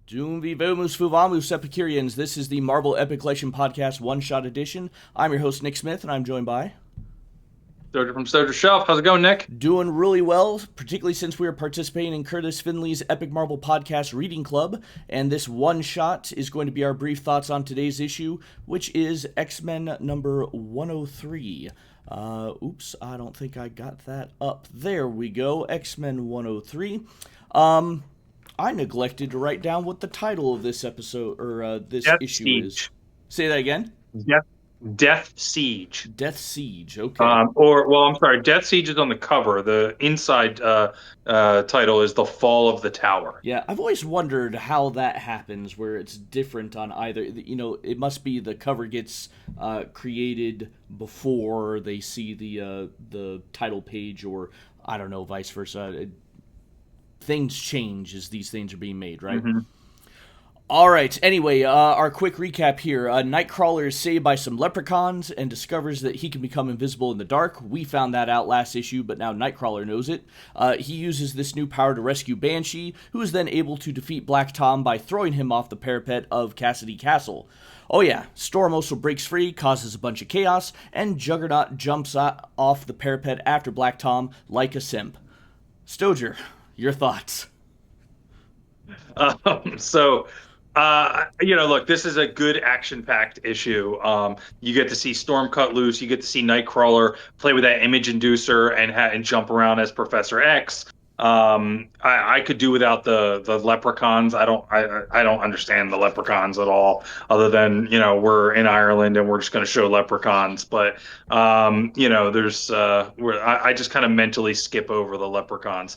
Doom vivomus fuvamus Epicureans. This is the Marvel Epic Collection Podcast One-Shot Edition. I'm your host, Nick Smith, and I'm joined by... Stojr from Stojr Shelf. How's it going, Nick? Doing really well, particularly since we are participating in Kurtis Findlay's Epic Marvel Podcast Reading Club, and this one-shot is going to be our brief thoughts on today's issue, which is X-Men number 103. Oops, I don't think I got that up. There we go, X-Men 103. I neglected to write down what the title of this episode, or this Death issue Siege. is. Say that again? Death Siege. Death Siege, okay. I'm sorry. Death Siege is on the cover. The inside title is The Fall of the Tower. Yeah, I've always wondered how that happens, where it's different on either. You know, it must be the cover gets created before they see the title page, or I don't know, vice versa. Things change as these things are being made, right? Mm-hmm. All right. Anyway, our quick recap here. Nightcrawler is saved by some leprechauns and discovers that he can become invisible in the dark. We found that out last issue, but now Nightcrawler knows it. He uses this new power to rescue Banshee, who is then able to defeat Black Tom by throwing him off the parapet of Cassidy Castle. Oh yeah, Storm also breaks free, causes a bunch of chaos, and Juggernaut jumps off the parapet after Black Tom like a simp. Stojr, your thoughts? Look, this is a good action-packed issue. You get to see Storm cut loose. You get to see Nightcrawler play with that image inducer and jump around as Professor X. I could do without the leprechauns. I don't understand the leprechauns at all, other than we're in Ireland and we're just going to show leprechauns. But there's where I just kind of mentally skip over the leprechauns.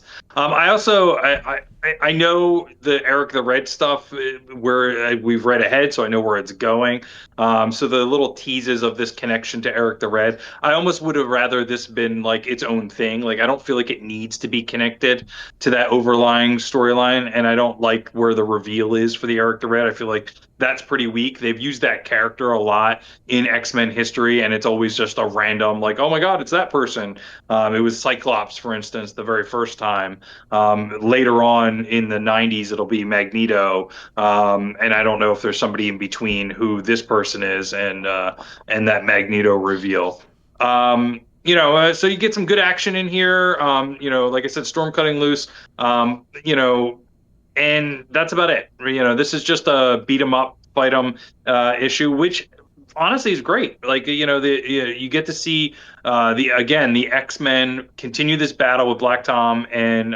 I know the Eric the Red stuff where we've read ahead, so I know where it's going. So the little teases of this connection to Eric the Red, I almost would have rather this been like its own thing. Like I don't feel like it needs to be connected to that overlying storyline, and I don't like where the reveal is for the Eric the Red. I feel like that's pretty weak. They've used that character a lot in X-Men history, and it's always just a random, like, oh my God, it's that person. It was Cyclops, for instance, the very first time. Later on in the 90s, it'll be Magneto, and I don't know if there's somebody in between who this person is and that Magneto reveal. So you get some good action in here. Like I said, Storm cutting loose. And that's about it. This is just a beat 'em up, fight 'em issue, which honestly is great. Like you get to see the X-Men continue this battle with Black Tom and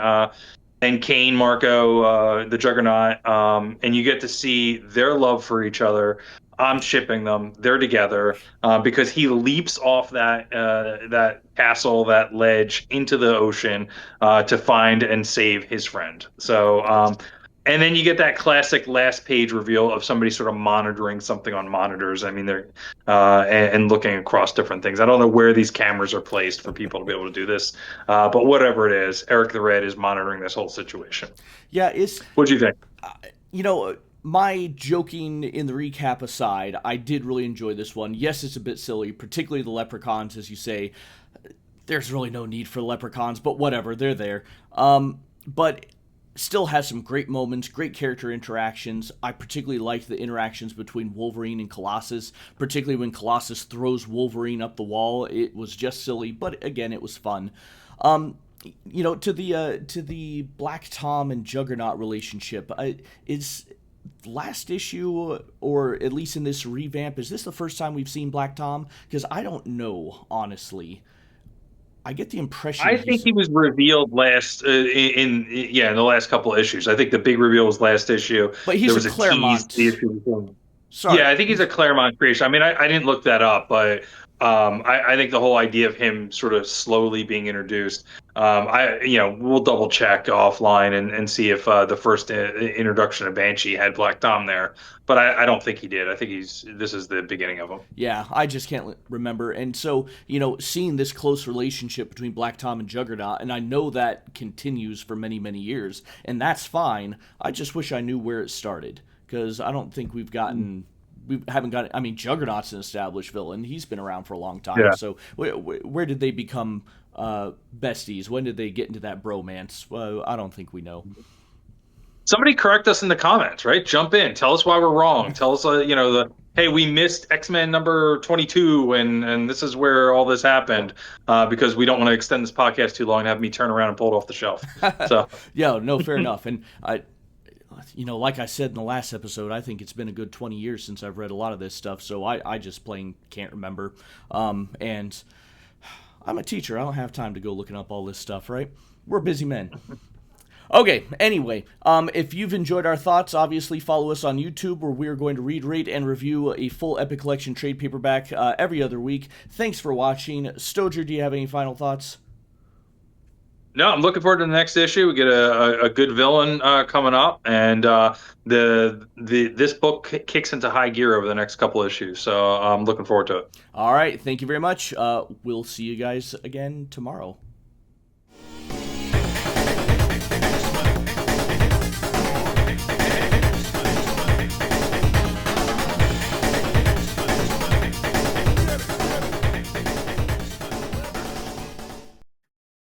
Kane, Marco, the Juggernaut, and you get to see their love for each other. I'm shipping them. They're together because he leaps off that castle, that ledge into the ocean to find and save his friend. So, and then you get that classic last page reveal of somebody sort of monitoring something on monitors. I mean, they're and looking across different things. I don't know where these cameras are placed for people to be able to do this, but whatever it is, Eric the Red is monitoring this whole situation. Yeah, What do you think? you know, my joking in the recap aside, I did really enjoy this one. Yes, it's a bit silly, particularly the leprechauns, as you say. There's really no need for leprechauns, but whatever, they're there. But still has some great moments, great character interactions. I particularly liked the interactions between Wolverine and Colossus, particularly when Colossus throws Wolverine up the wall. It was just silly, but again, it was fun. To the Black Tom and Juggernaut relationship, is last issue, or at least in this revamp, is this the first time we've seen Black Tom? Because I don't know, honestly. I get the impression I think he was revealed last in the last couple of issues. I think the big reveal was last issue. but There he's a was a tease the Claremont. issue before. Sorry, Yeah, I think he's a Claremont creation. I mean, I didn't look that up, but I think the whole idea of him sort of slowly being introduced. We'll double check offline and see if the first introduction of Banshee had Black Tom there, but I don't think he did. I think this is the beginning of him. yeah, I just can't remember. And so, seeing this close relationship between Black Tom and Juggernaut, and I know that continues for many, many years, and that's fine. I just wish I knew where it started, because I don't think we haven't got. I mean, Juggernaut's an established villain. He's been around for a long time. Yeah. So where did they become besties? When did they get into that bromance? Well, I don't think we know. Somebody correct us in the comments, right? Jump in, tell us why we're wrong. Tell us, the hey, we missed X-Men number 22, and this is where all this happened, because we don't want to extend this podcast too long and have me turn around and pull it off the shelf. So, Yeah, no, fair enough. And like I said in the last episode, I think it's been a good 20 years since I've read a lot of this stuff, so I just plain can't remember. And I'm a teacher. I don't have time to go looking up all this stuff, right? We're busy men. Okay, anyway, if you've enjoyed our thoughts, obviously follow us on YouTube, where we're going to read, rate, and review a full Epic Collection trade paperback every other week. Thanks for watching. Stojr, do you have any final thoughts? no, I'm looking forward to the next issue. We get a good villain coming up, and this book kicks into high gear over the next couple issues. So I'm looking forward to it. All right, thank you very much. We'll see you guys again tomorrow.